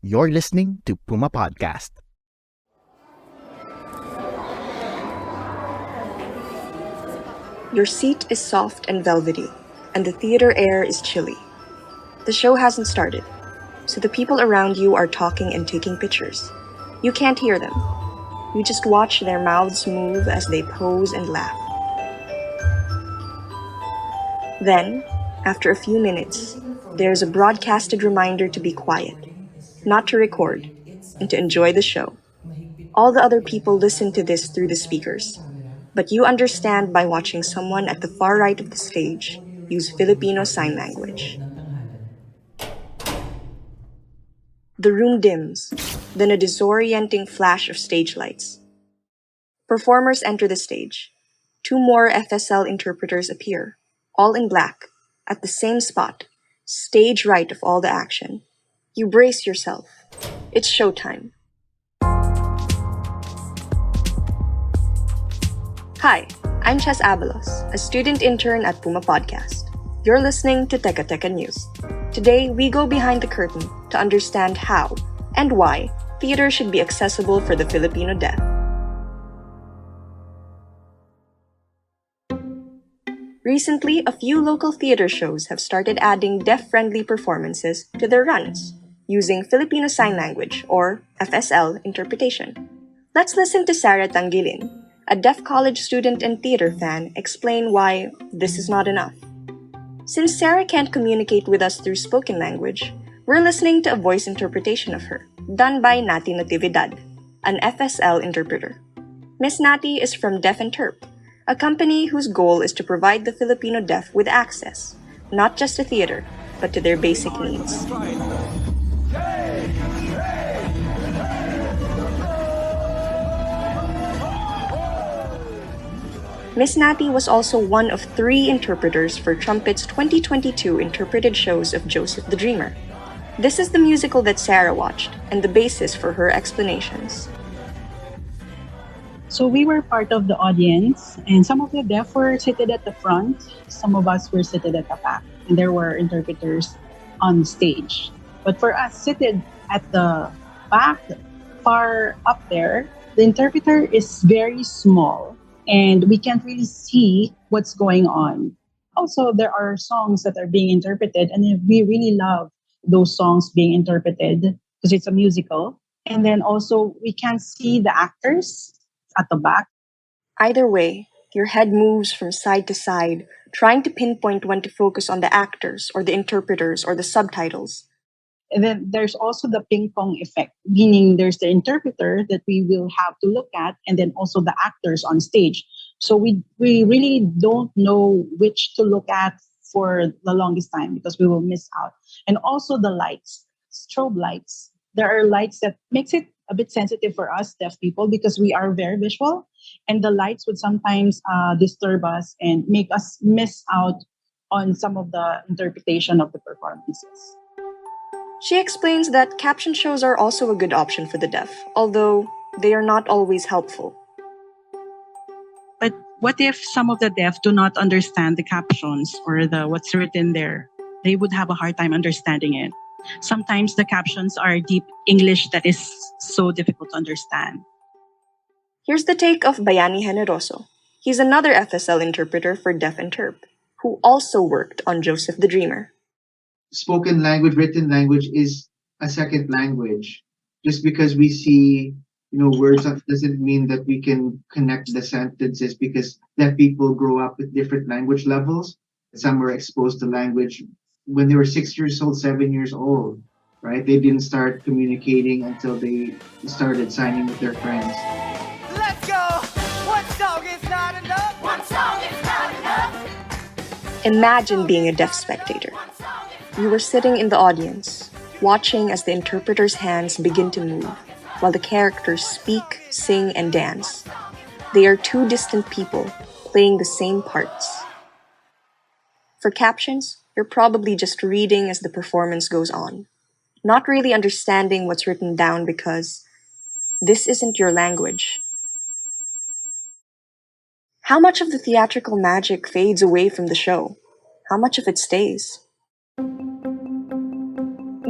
You're listening to Puma Podcast. Your seat is soft and velvety, and the theater air is chilly. The show hasn't started, so the people around you are talking and taking pictures. You can't hear them. You just watch their mouths move as they pose and laugh. Then, after a few minutes, there's a broadcasted reminder to be quiet, not to record, and to enjoy the show. All the other people listen to this through the speakers, but you understand by watching someone at the far right of the stage use Filipino Sign Language. The room dims, then a disorienting flash of stage lights. Performers enter the stage. Two more FSL interpreters appear, all in black, at the same spot, stage right of all the action. You brace yourself. It's showtime. Hi, I'm Chess Abalos, a student intern at Puma Podcast. You're listening to Teka Teka News. Today, we go behind the curtain to understand how and why theater should be accessible for the Filipino deaf. Recently, a few local theater shows have started adding deaf-friendly performances to their runs, using Filipino Sign Language, or FSL, interpretation. Let's listen to Sarah Tangilin, a deaf college student and theater fan, explain why this is not enough. Since Sarah can't communicate with us through spoken language, we're listening to a voice interpretation of her, done by Nati Natividad, an FSL interpreter. Miss Nati is from Deaf and Terp, a company whose goal is to provide the Filipino deaf with access, not just to theater, but to their basic needs. Miss Nati was also one of 3 interpreters for Trumpet's 2022 interpreted shows of Joseph the Dreamer. This is the musical that Sarah watched, and the basis for her explanations. So we were part of the audience, and some of the deaf were seated at the front, some of us were seated at the back, and there were interpreters on stage. But for us seated at the back, far up there, the interpreter is very small, and we can't really see what's going on. Also, there are songs that are being interpreted, and we really love those songs being interpreted because it's a musical. And then also, we can't see the actors at the back. Either way, your head moves from side to side, trying to pinpoint when to focus on the actors or the interpreters or the subtitles. And then there's also the ping pong effect, meaning there's the interpreter that we will have to look at, and then also the actors on stage. So we really don't know which to look at for the longest time because we will miss out. And also the lights, strobe lights. There are lights that makes it a bit sensitive for us deaf people because we are very visual, and the lights would sometimes disturb us and make us miss out on some of the interpretation of the performances. She explains that caption shows are also a good option for the deaf, although they are not always helpful. But what if some of the deaf do not understand the captions or the what's written there? They would have a hard time understanding it. Sometimes the captions are deep English that is so difficult to understand. Here's the take of Bayani Generoso. He's another FSL interpreter for Deaf and Terp, who also worked on Joseph the Dreamer. Spoken language, written language is a second language. Just because we see, words doesn't mean that we can connect the sentences because deaf people grow up with different language levels. Some were exposed to language when they were 6 years old, 7 years old, right? They didn't start communicating until they started signing with their friends. Let's go! One song is not enough! One song is not enough! Imagine being a deaf spectator. You were sitting in the audience, watching as the interpreter's hands begin to move, while the characters speak, sing, and dance. They are 2 distant people playing the same parts. For captions, you're probably just reading as the performance goes on, not really understanding what's written down because this isn't your language. How much of the theatrical magic fades away from the show? How much of it stays?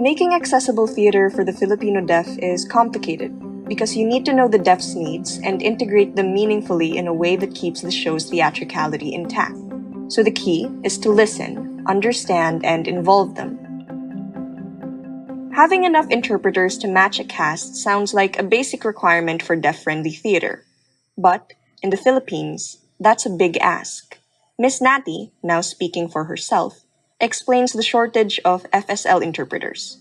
Making accessible theater for the Filipino deaf is complicated because you need to know the deaf's needs and integrate them meaningfully in a way that keeps the show's theatricality intact. So the key is to listen, understand, and involve them. Having enough interpreters to match a cast sounds like a basic requirement for deaf-friendly theater. But in the Philippines, that's a big ask. Miss Natty, now speaking for herself, explains the shortage of FSL interpreters.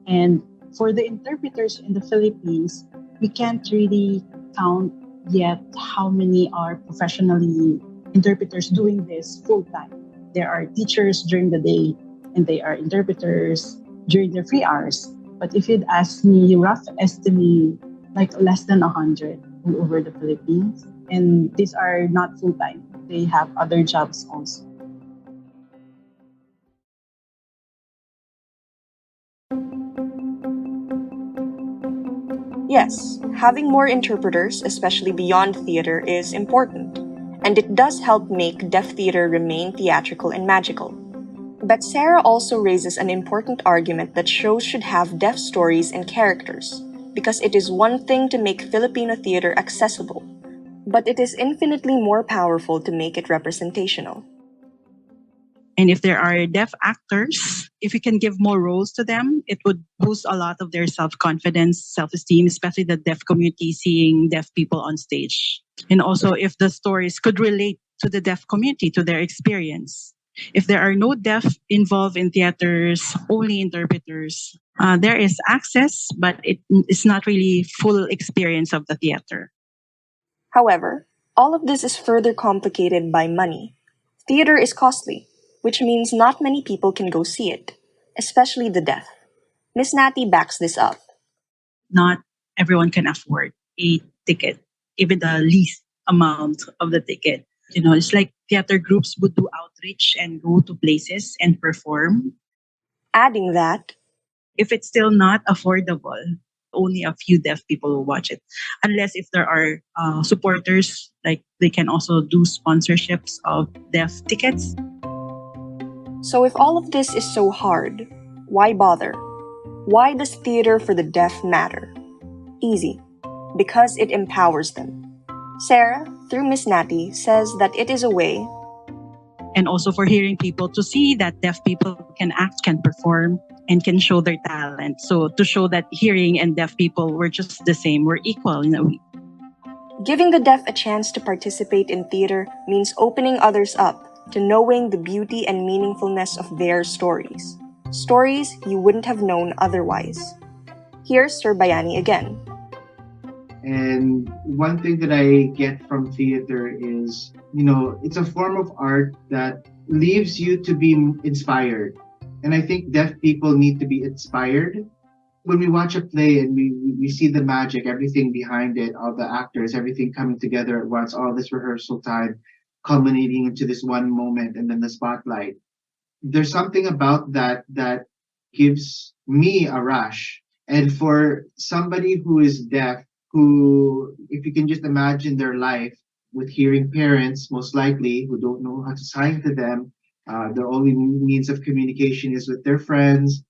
And for the interpreters in the Philippines, we can't really count yet how many are professionally interpreters doing this full time. There are teachers during the day and they are interpreters during their free hours. But if you'd ask me, rough estimate, like less than 100 all over the Philippines. And these are not full time. They have other jobs also. Yes, having more interpreters, especially beyond theater, is important, and it does help make deaf theater remain theatrical and magical. But Sarah also raises an important argument that shows should have deaf stories and characters, because it is one thing to make Filipino theater accessible, but it is infinitely more powerful to make it representational. And if there are deaf actors, if we can give more roles to them, it would boost a lot of their self-confidence, self-esteem, especially the deaf community seeing deaf people on stage. And also if the stories could relate to the deaf community, to their experience. If there are no deaf involved in theaters, only interpreters, there is access, but it's not really full experience of the theater. However, all of this is further complicated by money. Theater is costly, which means not many people can go see it, especially the deaf. Miss Natty backs this up. Not everyone can afford a ticket, even the least amount of the ticket. It's like theater groups would do outreach and go to places and perform. Adding that, If it's still not affordable, only a few deaf people will watch it. Unless if there are supporters, like they can also do sponsorships of deaf tickets. so if all of this is so hard, why bother? Why does theater for the deaf matter? Easy. Because it empowers them. Sarah, through Miss Natty, says that it is a way, And also for hearing people to see that deaf people can act, can perform, and can show their talent. So to show that hearing and deaf people were just the same, we're equal in a way. giving the deaf a chance to participate in theater means opening others up to knowing the beauty and meaningfulness of their stories. Stories you wouldn't have known otherwise. Here's Sir Bayani again. And one thing that I get from theater is, it's a form of art that leaves you to be inspired. And I think deaf people need to be inspired. When we watch a play and we see the magic, everything behind it, all the actors, everything coming together at once, all this rehearsal time, culminating into this one moment and then the spotlight. There's something about that that gives me a rush. And for somebody who is deaf, who, if you can just imagine their life with hearing parents, most likely, who don't know how to sign to them, their only means of communication is with their friends.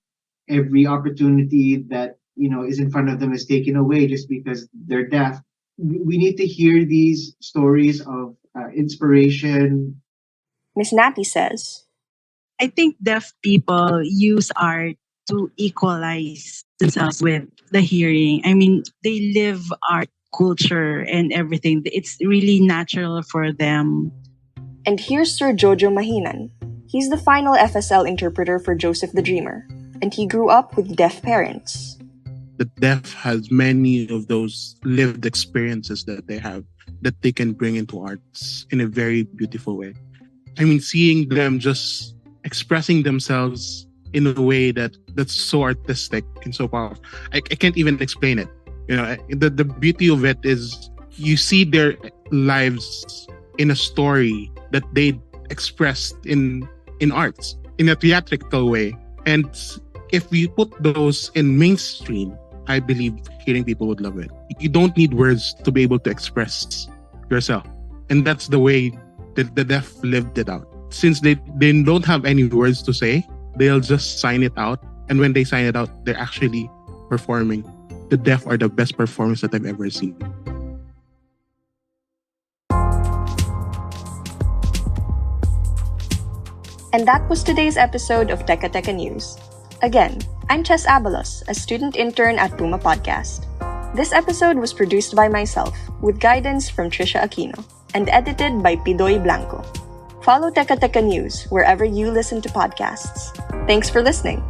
Every opportunity that is in front of them is taken away just because they're deaf. We need to hear these stories of inspiration. Miss Natty says, I think deaf people use art to equalize themselves with the hearing. I mean, they live art, culture, and everything. It's really natural for them. and here's Sir Jojo Mahinan. He's the final FSL interpreter for Joseph the Dreamer, and he grew up with deaf parents. The deaf has many of those lived experiences that they have that they can bring into arts in a very beautiful way. I mean, seeing them just expressing themselves in a way that's so artistic and so powerful. I can't even explain it. The beauty of it is you see their lives in a story that they expressed in arts, in a theatrical way. And if we put those in mainstream, I believe hearing people would love it. You don't need words to be able to express yourself. And that's the way that the deaf lived it out. Since they don't have any words to say, they'll just sign it out And when they sign it out, they're actually performing. The deaf are the best performers that I've ever seen. And that was today's episode of Teka Teka News. Again, I'm Chess Abalos, a student intern at Puma Podcast. This episode was produced by myself, with guidance from Trisha Aquino, and edited by Pidoy Blanco. Follow Teka Teka News wherever you listen to podcasts. Thanks for listening.